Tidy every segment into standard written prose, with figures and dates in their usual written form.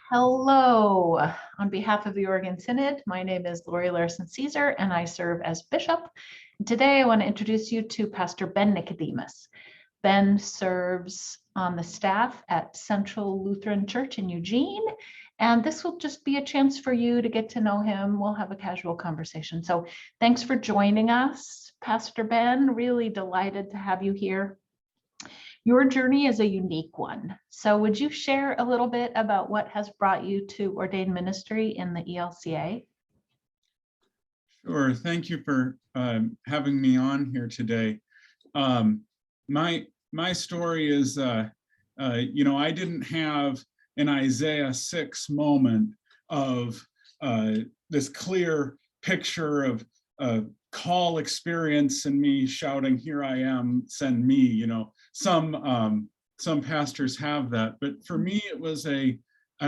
Hello. On behalf of the Oregon Synod, my name is Laurie Larson-Caesar, and I serve as bishop. Today, I want to introduce you to Pastor Ben Nickodemus. Ben serves on the staff at Central Lutheran Church in Eugene, and this will just be a chance for you to get to know him. We'll have a casual conversation. So thanks for joining us, Pastor Ben. Really delighted to have you here. Your journey is a unique one. So would you share a little bit about what has brought you to ordained ministry in the ELCA? Sure. Thank you for having me on here today. My story is, I didn't have an Isaiah 6 moment of this clear picture of call experience and me shouting, "Here I am, send me." Some pastors have that, but for me it was a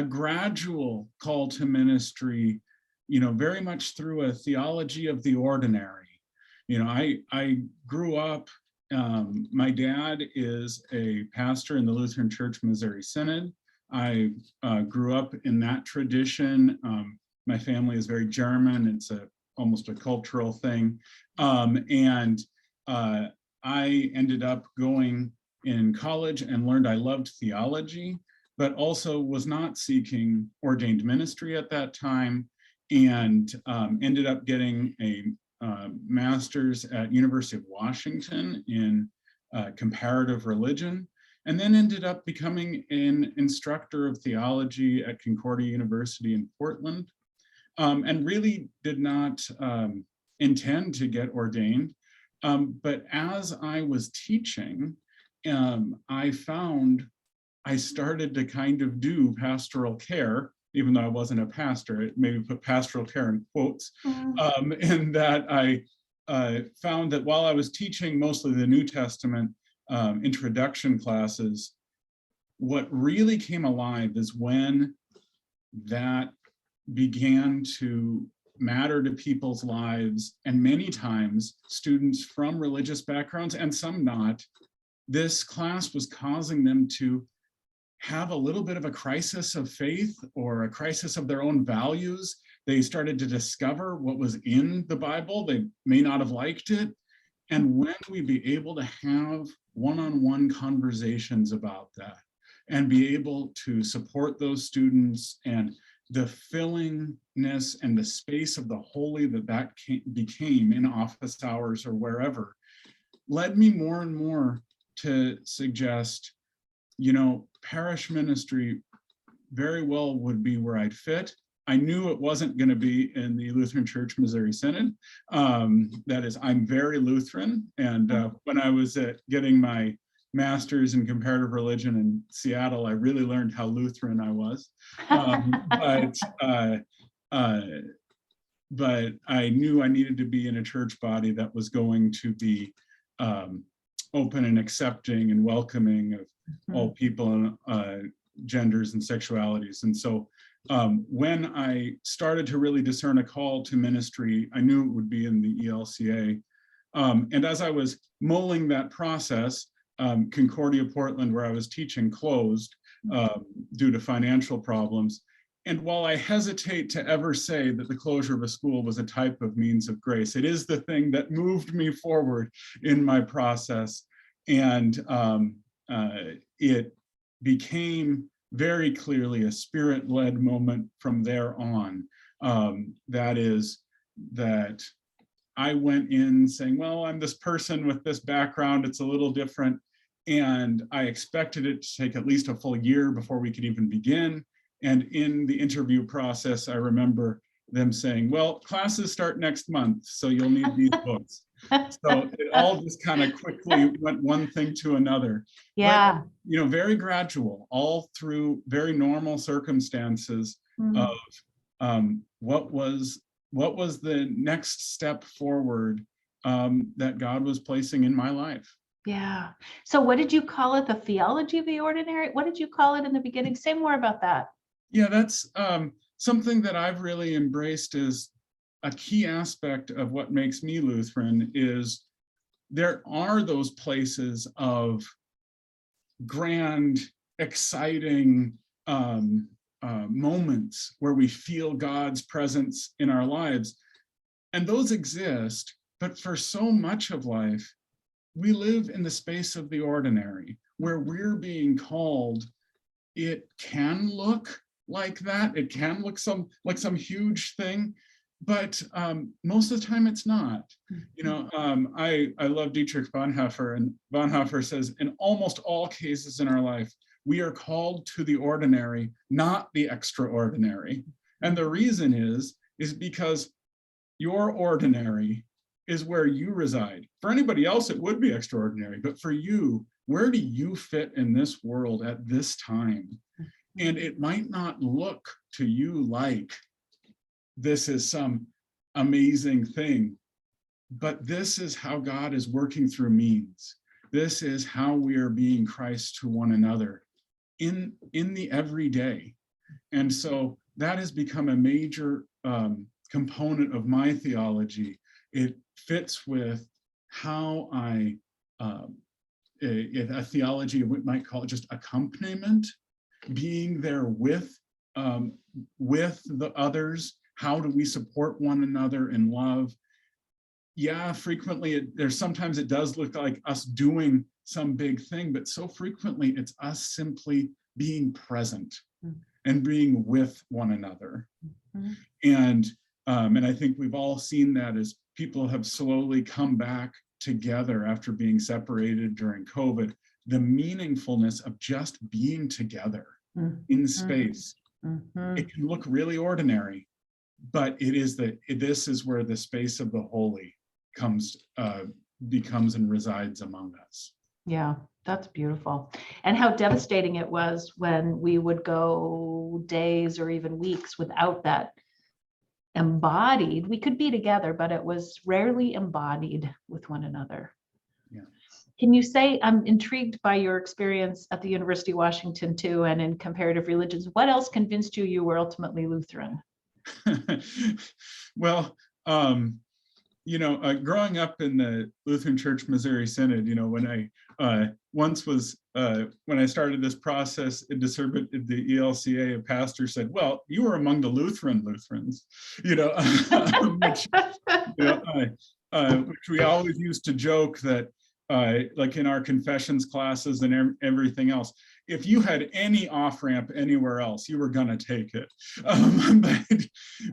gradual call to ministry, very much through a theology of the ordinary. I grew up, my dad is a pastor in the Lutheran Church Missouri Synod. I grew up in that tradition. My family is very German. It's almost a cultural thing. And I ended up going in college and learned I loved theology, but also was not seeking ordained ministry at that time, and ended up getting a master's at University of Washington in comparative religion, and then ended up becoming an instructor of theology at Concordia University in Portland, and really did not intend to get ordained. But as I was teaching, I found I started to kind of do pastoral care, even though I wasn't a pastor. I maybe put pastoral care in quotes, in that I found that while I was teaching mostly the New Testament introduction classes, what really came alive is when that began to matter to people's lives, and many times students from religious backgrounds and some not. This class was causing them to have a little bit of a crisis of faith or a crisis of their own values. They started to discover what was in the Bible. They may not have liked it. And when we be able to have one-on-one conversations about that and be able to support those students, and the fillingness and the space of the holy that became in office hours or wherever, led me more and more to suggest, parish ministry very well would be where I'd fit. I knew it wasn't going to be in the Lutheran Church Missouri Synod. That is, I'm very Lutheran. And when I was getting my master's in comparative religion in Seattle, I really learned how Lutheran I was. But I knew I needed to be in a church body that was going to be open and accepting and welcoming of all people and genders and sexualities. And so when I started to really discern a call to ministry, I knew it would be in the ELCA. And as I was mulling that process, Concordia Portland, where I was teaching, closed due to financial problems. And while I hesitate to ever say that the closure of a school was a type of means of grace, it is the thing that moved me forward in my process. And it became very clearly a spirit-led moment from there on. That is, that I went in saying, well, I'm this person with this background, it's a little different. And I expected it to take at least a full year before we could even begin. And in the interview process, I remember them saying, well, classes start next month, so you'll need these books. So it all just kind of quickly went one thing to another. Yeah. But, very gradual, all through very normal circumstances of what was the next step forward that God was placing in my life. Yeah. So what did you call it? The theology of the ordinary? What did you call it in the beginning? Say more about that. Yeah, that's something that I've really embraced as a key aspect of what makes me Lutheran. Is there are those places of grand, exciting, moments where we feel God's presence in our lives. And those exist, but for so much of life, we live in the space of the ordinary, where we're being called. It can look like that. It can look like some huge thing, but most of the time it's not. You know, I love Dietrich Bonhoeffer, and Bonhoeffer says, in almost all cases in our life, we are called to the ordinary, not the extraordinary. And the reason is because your ordinary is where you reside. For anybody else, it would be extraordinary, but for you, where do you fit in this world at this time? And it might not look to you like this is some amazing thing, but this is how God is working through means. This is how we are being Christ to one another in the everyday. And so that has become a major component of my theology. It fits with how I, a theology of what we might call just accompaniment, being there with the others. How do we support one another in love? Yeah, frequently sometimes it does look like us doing some big thing, but so frequently it's us simply being present and being with one another. And I think we've all seen that as people have slowly come back together after being separated during COVID, the meaningfulness of just being together in space. It can look really ordinary, but this is where the space of the holy becomes and resides among us. Yeah, that's beautiful. And how devastating it was when we would go days or even weeks without that embodied. We could be together, but it was rarely embodied with one another. Yeah. Can you say, I'm intrigued by your experience at the University of Washington too, and in comparative religions, what else convinced you were ultimately Lutheran? Well, growing up in the Lutheran Church Missouri Synod, when I when I started this process in discernment in the ELCA, a pastor said, "Well, you were among the Lutherans," which we always used to joke that, like in our confessions classes and everything else, if you had any off-ramp anywhere else, you were gonna take it.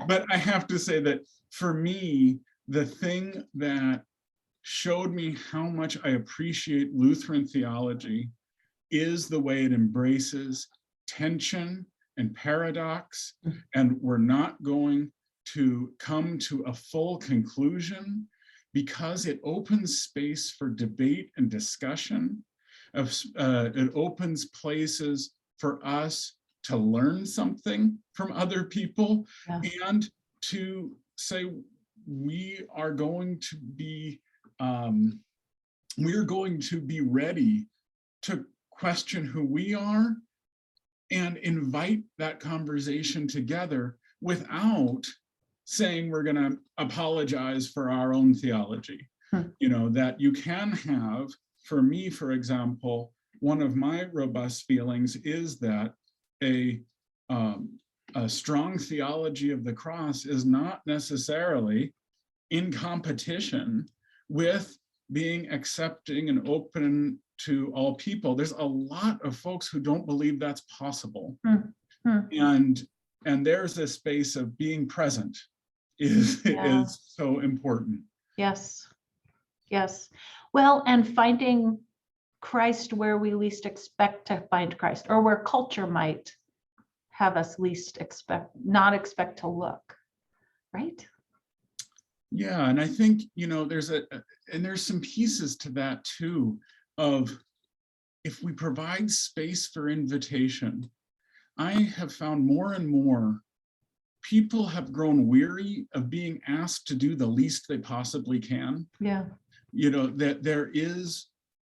But I have to say that for me, the thing that showed me how much I appreciate Lutheran theology is the way it embraces tension and paradox, and we're not going to come to a full conclusion because it opens space for debate and discussion. It opens places for us to learn something from other people, and to say we are going to be ready to question who we are and invite that conversation together without saying we're going to apologize for our own theology. That you can have, for me, for example, one of my robust feelings is that a strong theology of the cross is not necessarily in competition with being accepting and open to all people. There's a lot of folks who don't believe that's possible. And there's this space of being present is so important. Yes. Well, and finding Christ where we least expect to find Christ, or where culture might have us not expect to look, right? Yeah, and I think, there's some pieces to that too, of if we provide space for invitation. I have found more and more people have grown weary of being asked to do the least they possibly can. Yeah. That there is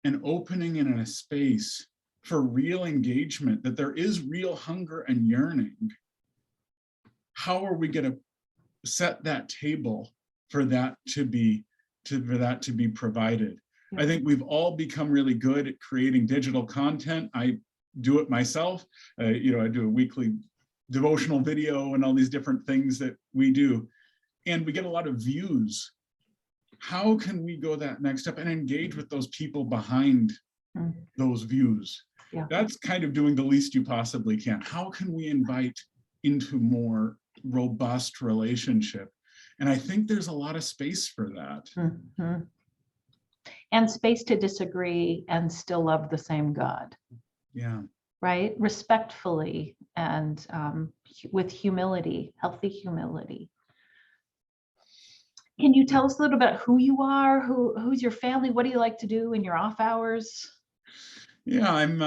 an opening and a space for real engagement, that there is real hunger and yearning. How are we going to set that table for that to be provided? I think we've all become really good at creating digital content. I do it myself. I do a weekly devotional video and all these different things that we do, and we get a lot of views. How can we go that next step and engage with those people behind those views? Yeah. That's kind of doing the least you possibly can. How can we invite into more robust relationship? And I think there's a lot of space for that. Mhm. And space to disagree and still love the same God. Yeah. Right? Respectfully and with humility, healthy humility. Can you tell us a little bit who you are? Who's your family? What do you like to do in your off hours? Yeah, I'm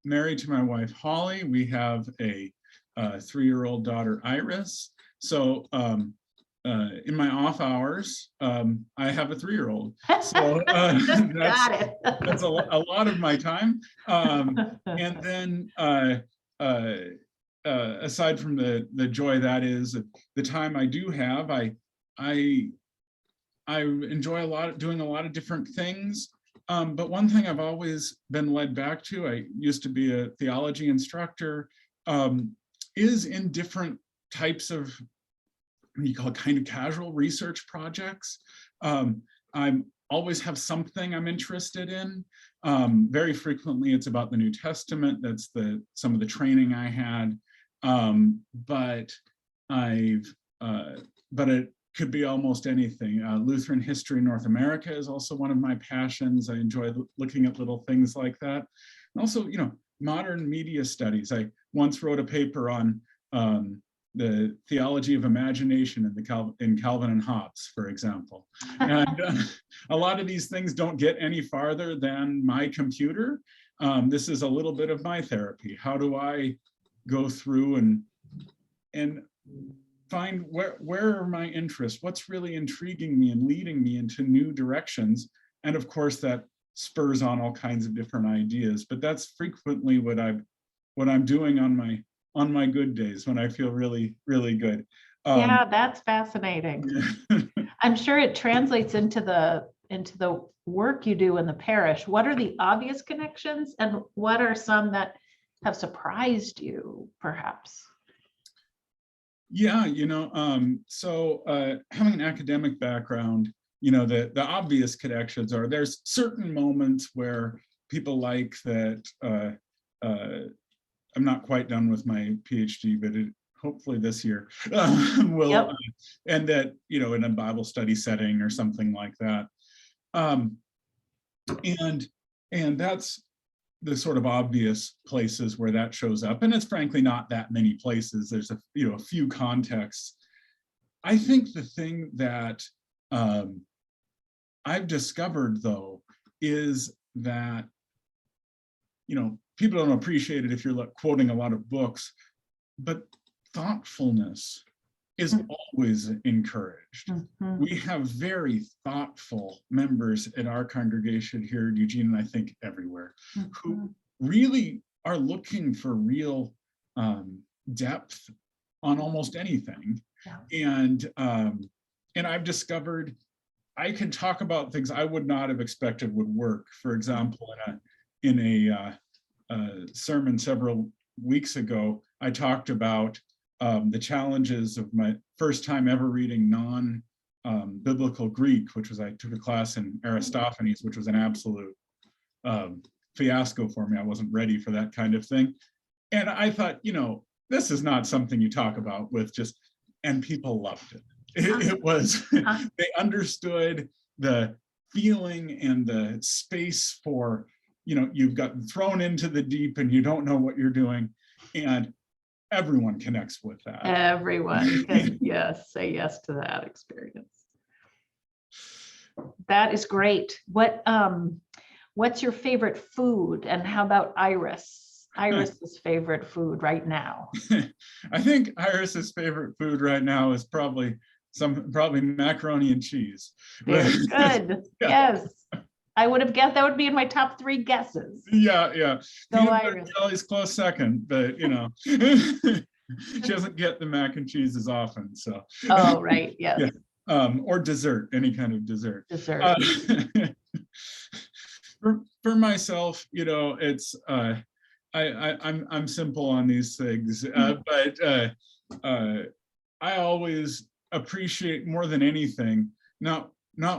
married to my wife, Holly. We have a 3-year-old daughter, Iris. So in my off hours, I have a 3-year-old. So that's a lot of my time. And then aside from the joy that is, the time I do have, I enjoy doing a lot of different things. But one thing I've always been led back to, I used to be a theology instructor, is in different types of what you call kind of casual research projects. I always have something I'm interested in. Very frequently it's about the New Testament. That's some of the training I had. But it could be almost anything. Lutheran history in North America is also one of my passions. I enjoy looking at little things like that. And also, modern media studies. I once wrote a paper on the theology of imagination in Calvin and Hobbes, for example. And a lot of these things don't get any farther than my computer. This is a little bit of my therapy. How do I go through and find where are my interests? What's really intriguing me and leading me into new directions? And of course, that spurs on all kinds of different ideas. But that's frequently what I'm doing on my good days when I feel really, really good. Yeah, that's fascinating. I'm sure it translates into the work you do in the parish. What are the obvious connections, and what are some that have surprised you, perhaps? Yeah, so having an academic background, the obvious connections are there's certain moments where people like that. I'm not quite done with my PhD, but hopefully this year will, Yep. And that, in a Bible study setting or something like that. And that's the sort of obvious places where that shows up. And it's frankly not that many places. There's a few contexts. I think the thing that I've discovered, though, is that, people don't appreciate it if you're quoting a lot of books, but thoughtfulness is always encouraged. Mm-hmm. We have very thoughtful members in our congregation here at Eugene, and I think everywhere, who really are looking for real depth on almost anything. Yeah. And I've discovered I can talk about things I would not have expected would work. For example, in a sermon several weeks ago, I talked about the challenges of my first time ever reading non-biblical Greek, which was I took a class in Aristophanes, which was an absolute fiasco for me. I wasn't ready for that kind of thing. And I thought, this is not something you talk about with just, and people loved it. It was, they understood the feeling and the space for, you've gotten thrown into the deep and you don't know what you're doing. And everyone connects with that. Everyone can, yes, say yes to that experience. That is great. What's your favorite food, and how about Iris? Iris's favorite food right now? I think Iris's favorite food right now is probably macaroni and cheese. Very good. Yeah. Yes. I would have guessed that would be in my top 3 guesses. Yeah. Go Iris. Jelly's close second, but she doesn't get the mac and cheese as often. So. Oh, right. Yes. Yeah. Or dessert, any kind of dessert. Dessert. For myself, it's I'm simple on these things, but I always appreciate more than anything, not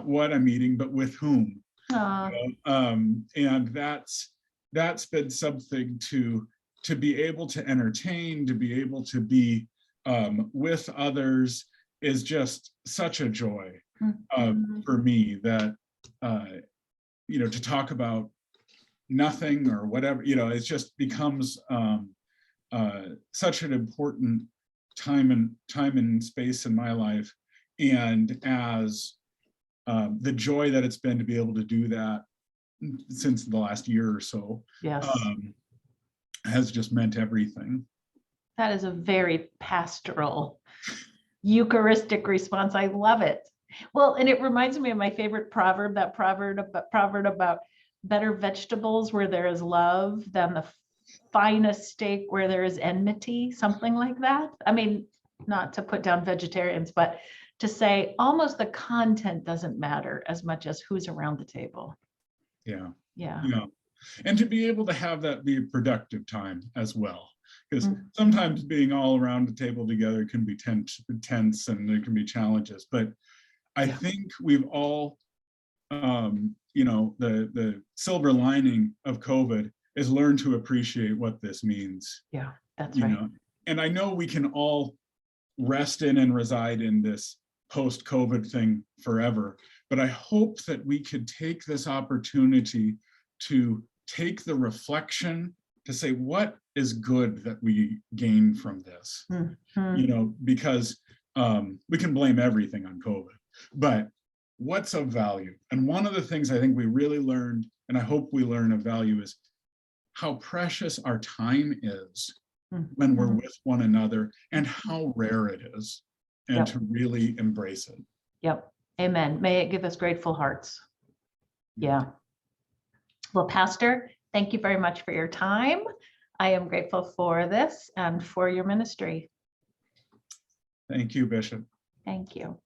what I'm eating, but with whom. And that's been something to be able to entertain, to be able to be with others is just such a joy for me, that to talk about nothing or whatever, it just becomes such an important time and space in my life. And as the joy that it's been to be able to do that since the last year or so, yes, has just meant everything. that is a very pastoral, Eucharistic response. I love it. Well, and it reminds me of my favorite proverb, that proverb about better vegetables where there is love than the finest steak where there is enmity, something like that. I mean, not to put down vegetarians, but to say almost the content doesn't matter as much as who's around the table. Yeah. Yeah. And to be able to have that be a productive time as well, because sometimes being all around the table together can be tense and there can be challenges. But I think we've all, the silver lining of COVID is learn to appreciate what this means. Yeah, that's right. And I know we can all rest in and reside in this post-COVID thing forever, but I hope that we could take this opportunity to take the reflection to say, what is good that we gain from this? Because we can blame everything on COVID, but what's of value? And one of the things I think we really learned, and I hope we learn of value, is how precious our time is when we're with one another, and how rare it is, and to really embrace it. Yep. Amen. May it give us grateful hearts. Yeah. Well, Pastor, thank you very much for your time. I am grateful for this and for your ministry. Thank you, Bishop. Thank you.